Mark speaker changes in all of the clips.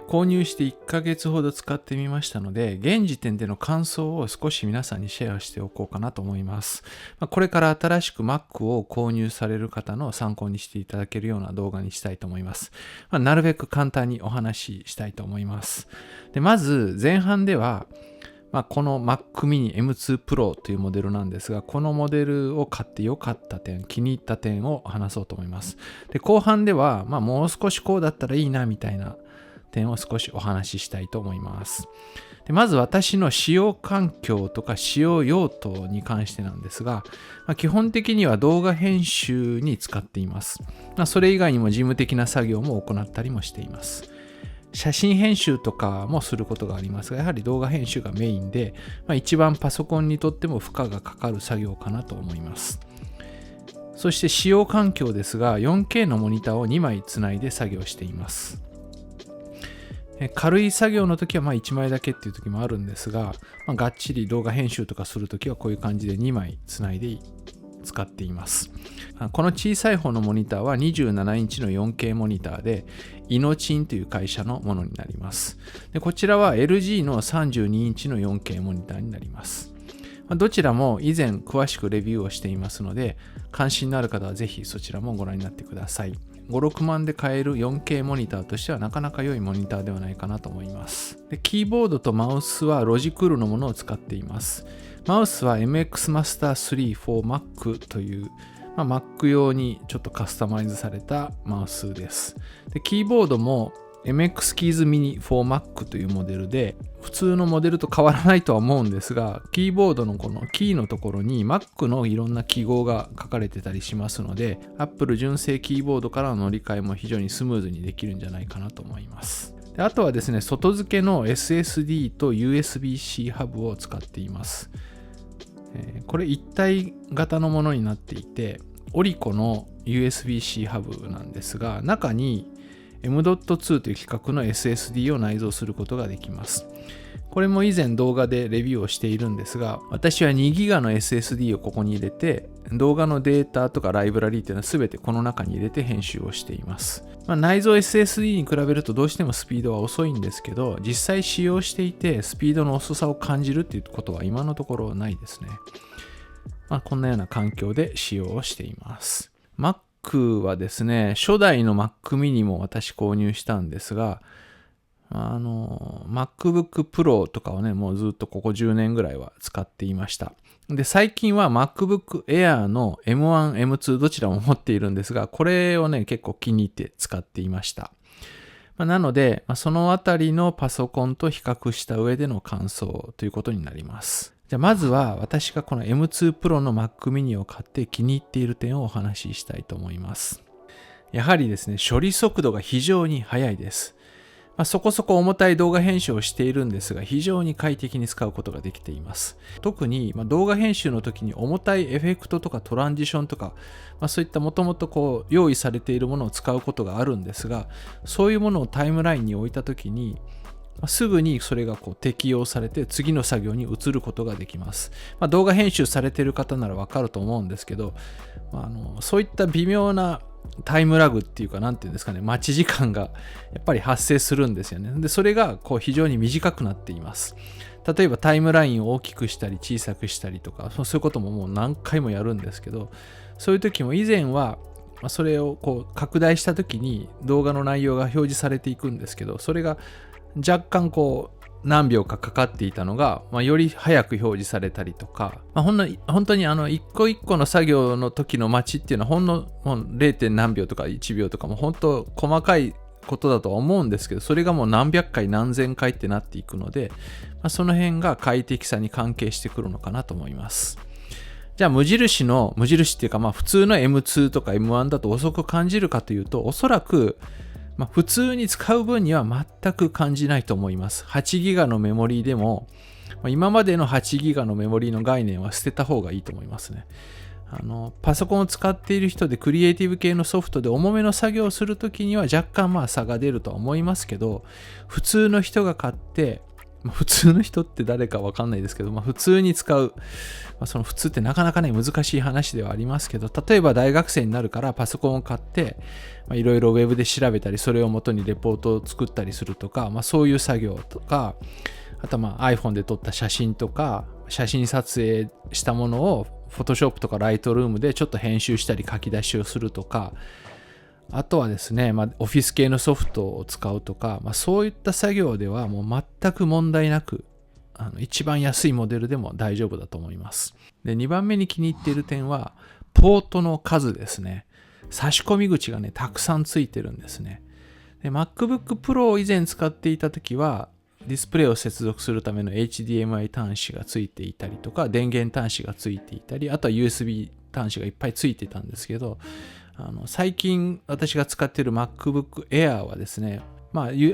Speaker 1: 購入して1ヶ月ほど使ってみましたので、現時点での感想を少し皆さんにシェアしておこうかなと思います。これから新しく Mac を購入される方の参考にしていただけるような動画にしたいと思います。なるべく簡単にお話ししたいと思います。で、まず前半では、この Mac mini M2 Pro というモデルなんですが、このモデルを買って良かった点、気に入った点を話そうと思います。で、後半では、もう少しこうだったらいいなみたいな点を少しお話ししたいと思います。で、まず私の使用環境とか使用用途に関してなんですが、基本的には動画編集に使っています。それ以外にも事務的な作業も行ったりもしています。写真編集とかもすることがありますが、やはり動画編集がメインで、一番パソコンにとっても負荷がかかる作業かなと思います。そして使用環境ですが、4K のモニターを2枚つないで作業しています。軽い作業の時は1枚だけっていう時もあるんですが、がっちり動画編集とかする時はこういう感じで2枚つないで使っています。この小さい方のモニターは27インチの 4K モニターで、イノチンという会社のものになります。で、こちらは LG の32インチの 4K モニターになります。どちらも以前詳しくレビューをしていますので、関心のある方はぜひそちらもご覧になってください。5、6万で買える 4K モニターとしてはなかなか良いモニターではないかなと思います。で、キーボードとマウスはロジクールのものを使っています。マウスは MX Master 3 for Mac という、Mac 用にちょっとカスタマイズされたマウスです。で、キーボードも MX Keys Mini for Mac というモデルで、普通のモデルと変わらないとは思うんですが、キーボードのこのキーのところに Mac のいろんな記号が書かれてたりしますので、Apple 純正キーボードからの乗り換えも非常にスムーズにできるんじゃないかなと思います。で、あとはですね、外付けの SSD と USB-C ハブを使っています。これ一体型のものになっていて、オリコの USB-C ハブなんですが、中に M.2 という規格の SSD を内蔵することができます。これも以前動画でレビューをしているんですが、私は 2GB の SSD をここに入れて、動画のデータとかライブラリーというのは全てこの中に入れて編集をしています。内蔵 SSD に比べるとどうしてもスピードは遅いんですけど、実際使用していてスピードの遅さを感じるっていうことは今のところないですね。こんなような環境で使用をしています。Mac はですね、初代の Mac mini も私購入したんですが、MacBook Pro とかをね、もうずっとここ10年ぐらいは使っていました。で、最近は MacBook Air の M1、M2 どちらも持っているんですが、これをね、結構気に入って使っていました。なので、そのあたりのパソコンと比較した上での感想ということになります。じゃあまずは私がこの M2 Pro の Mac mini を買って気に入っている点をお話ししたいと思います。やはりですね、処理速度が非常に速いです。そこそこ重たい動画編集をしているんですが、非常に快適に使うことができています。特に動画編集の時に重たいエフェクトとかトランジションとか、そういったもともと用意されているものを使うことがあるんですが、そういうものをタイムラインに置いた時に、すぐにそれが適用されて次の作業に移ることができます。動画編集されている方ならわかると思うんですけど、そういった微妙なタイムラグっていうか、なんていうんですかね、待ち時間がやっぱり発生するんですよね。で、それが非常に短くなっています。例えばタイムラインを大きくしたり小さくしたりとか、そういうことももう何回もやるんですけど、そういう時も以前はそれを拡大した時に動画の内容が表示されていくんですけど、それが若干何秒かかかっていたのが、より早く表示されたりとか、本当に一個一個の作業の時の待ちっていうのはもう 0. 何秒とか1秒とかも本当細かいことだとは思うんですけど、それがもう何百回何千回ってなっていくので、その辺が快適さに関係してくるのかなと思います。じゃあ無印っていうか、普通の M2 とか M1 だと遅く感じるかというと、おそらく普通に使う分には全く感じないと思います。8GB のメモリーでも、今までの 8GB のメモリーの概念は捨てた方がいいと思いますね。パソコンを使っている人でクリエイティブ系のソフトで重めの作業をするときには若干差が出るとは思いますけど、普通の人が買って普通の人って誰かわかんないですけど、普通に使う、その普通ってなかなかね、難しい話ではありますけど、例えば大学生になるからパソコンを買って、いろいろウェブで調べたり、それを元にレポートを作ったりするとか、そういう作業とか、あとはiPhone で撮った写真とか、写真撮影したものを Photoshop とか Lightroom でちょっと編集したり書き出しをするとか、あとはですね、オフィス系のソフトを使うとか、そういった作業ではもう全く問題なく、一番安いモデルでも大丈夫だと思います。で、2番目に気に入っている点は、ポートの数ですね。差し込み口がね、たくさんついてるんですね。で、MacBook Pro を以前使っていたときは、ディスプレイを接続するための HDMI 端子がついていたりとか、電源端子がついていたり、あとは USB 端子がいっぱいついてたんですけど、最近私が使っている MacBook Air はですね、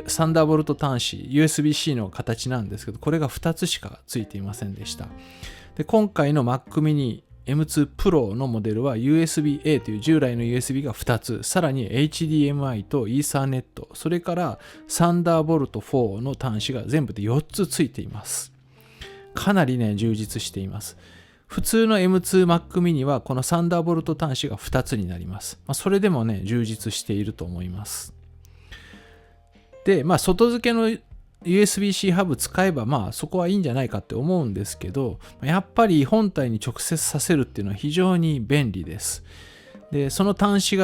Speaker 1: サンダーボルト端子、USB-C の形なんですけど、これが2つしかついていませんでした。で、今回の Mac mini M2 Pro のモデルは USB-A という従来の USB が2つ、さらに HDMI と Ethernet、それからサンダーボルト4の端子が全部で4つついています。かなりね、充実しています。普通の M2 Mac mini はこのサンダーボルト端子が2つになります。それでもね、充実していると思います。で、外付けの USB-C ハブ使えばそこはいいんじゃないかって思うんですけど、やっぱり本体に直接させるっていうのは非常に便利です。で、その端子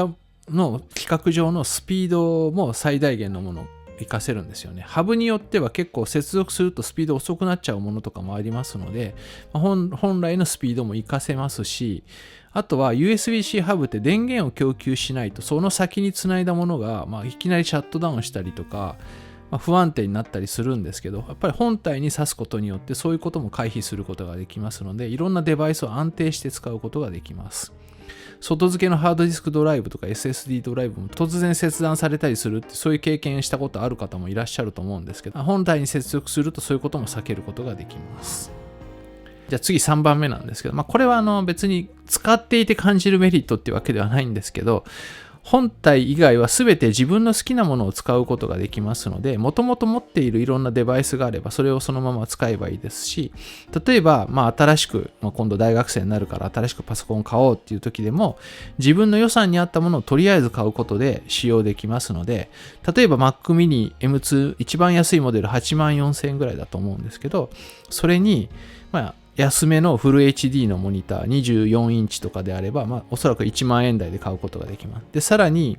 Speaker 1: の規格上のスピードも最大限のものを活かせるんですよね。ハブによっては結構接続するとスピード遅くなっちゃうものとかもありますので、本来のスピードも活かせますし、あとは USB-C ハブって電源を供給しないとその先につないだものが、いきなりシャットダウンしたりとか、不安定になったりするんですけど、やっぱり本体に挿すことによってそういうことも回避することができますので、いろんなデバイスを安定して使うことができます。外付けのハードディスクドライブとか SSD ドライブも突然切断されたりするって、そういう経験したことある方もいらっしゃると思うんですけど、本体に接続するとそういうことも避けることができます。じゃあ次3番目なんですけど、これは別に使っていて感じるメリットっていうわけではないんですけど、本体以外は全て自分の好きなものを使うことができますので、もともと持っているいろんなデバイスがあればそれをそのまま使えばいいですし、例えば新しく、今度大学生になるから新しくパソコンを買おうっていう時でも、自分の予算に合ったものをとりあえず買うことで使用できますので、例えば Mac mini M2 一番安いモデル84,000円ぐらいだと思うんですけど、それに安めのフル HD のモニター24インチとかであれば、おそらく1万円台で買うことができます。で、さらに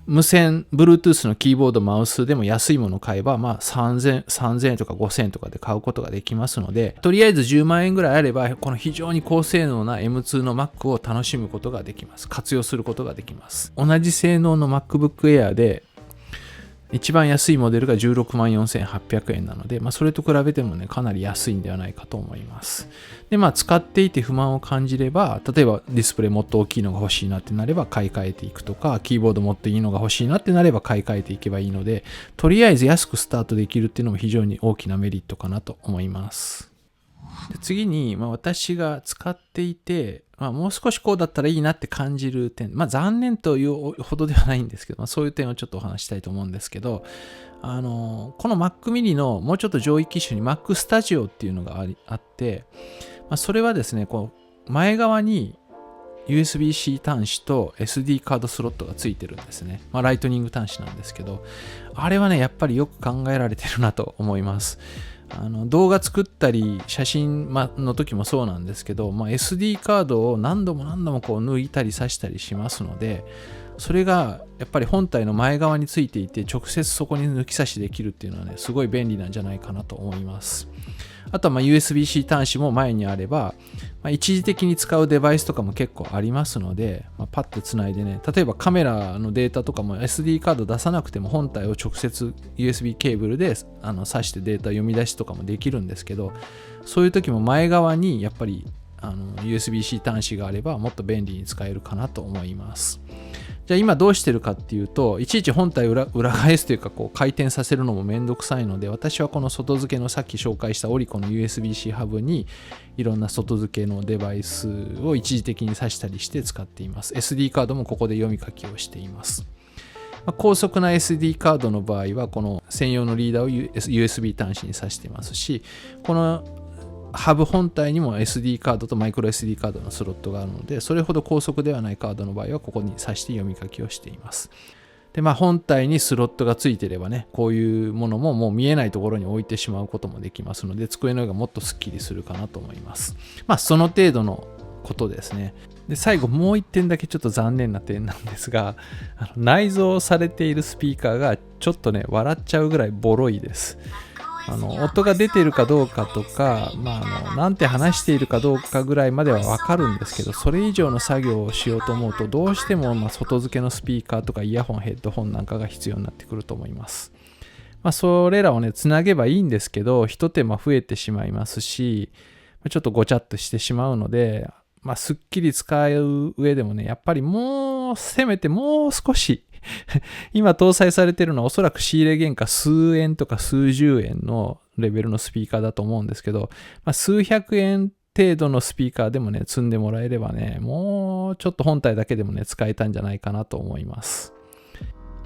Speaker 1: 無線 Bluetooth のキーボードマウスでも安いものを買えば、3000円とか5000円とかで買うことができますので、とりあえず10万円ぐらいあればこの非常に高性能な M2 の Mac を楽しむことができます。活用することができます。同じ性能の MacBook Air で一番安いモデルが164,800円なので、それと比べてもね、かなり安いんではないかと思います。で、使っていて不満を感じれば、例えばディスプレイもっと大きいのが欲しいなってなれば買い替えていくとか、キーボードもっといいのが欲しいなってなれば買い替えていけばいいので、とりあえず安くスタートできるっていうのも非常に大きなメリットかなと思います。で、次に、私が使っていて、もう少しこうだったらいいなって感じる点、残念というほどではないんですけど、そういう点をちょっとお話したいと思うんですけど、この Mac mini のもうちょっと上位機種に Mac Studio っていうのがあって、それはですね、前側に USB-C 端子と SD カードスロットがついてるんですね。ライトニング端子なんですけど、あれはね、やっぱりよく考えられてるなと思います。動画作ったり写真の時もそうなんですけど、SD カードを何度も抜いたり挿したりしますので、それがやっぱり本体の前側についていて直接そこに抜き差しできるっていうのはね、すごい便利なんじゃないかなと思います。あとはUSB-C 端子も前にあれば、一時的に使うデバイスとかも結構ありますので、パッとつないでね、例えばカメラのデータとかも SD カード出さなくても本体を直接 USB ケーブルで挿してデータ読み出しとかもできるんですけど、そういう時も前側にやっぱりUSB-C 端子があればもっと便利に使えるかなと思います。じゃあ今どうしてるかっていうと、いちいち本体裏返すというか回転させるのもめんどくさいので、私はこの外付けのさっき紹介したオリコの USB-C ハブにいろんな外付けのデバイスを一時的に挿したりして使っています。SD カードもここで読み書きをしています。高速な SD カードの場合はこの専用のリーダーを USB 端子に挿していますし、このハブ本体にも SD カードとマイクロ SD カードのスロットがあるので、それほど高速ではないカードの場合はここに挿して読み書きをしています。で、本体にスロットがついていればね、こういうものももう見えないところに置いてしまうこともできますので、机の上がもっとスッキリするかなと思います。その程度のことですね。で、最後もう1点だけちょっと残念な点なんですが、内蔵されているスピーカーがちょっとね、笑っちゃうぐらいボロいです。音が出ているかどうかとか、なんて話しているかどうかぐらいまではわかるんですけど、それ以上の作業をしようと思うと、どうしても外付けのスピーカーとかイヤホン、ヘッドホンなんかが必要になってくると思います。それらをね、つなげばいいんですけど、一手間増えてしまいますし、ちょっとごちゃっとしてしまうので、すっきり使う上でもね、やっぱりせめてもう少し今搭載されているのはおそらく仕入れ原価数円とか数十円のレベルのスピーカーだと思うんですけど、数百円程度のスピーカーでもね、積んでもらえればね、もうちょっと本体だけでもね、使えたんじゃないかなと思います。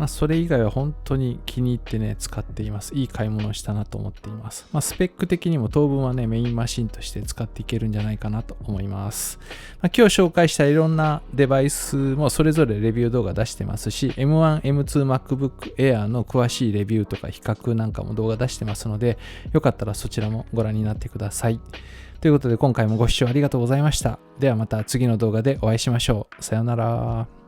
Speaker 1: それ以外は本当に気に入ってね、使っています。いい買い物をしたなと思っています。スペック的にも当分はね、メインマシンとして使っていけるんじゃないかなと思います。今日紹介したいろんなデバイスもそれぞれレビュー動画出してますし、M1、M2 MacBook Air の詳しいレビューとか比較なんかも動画出してますので、よかったらそちらもご覧になってください。ということで今回もご視聴ありがとうございました。ではまた次の動画でお会いしましょう。さようなら。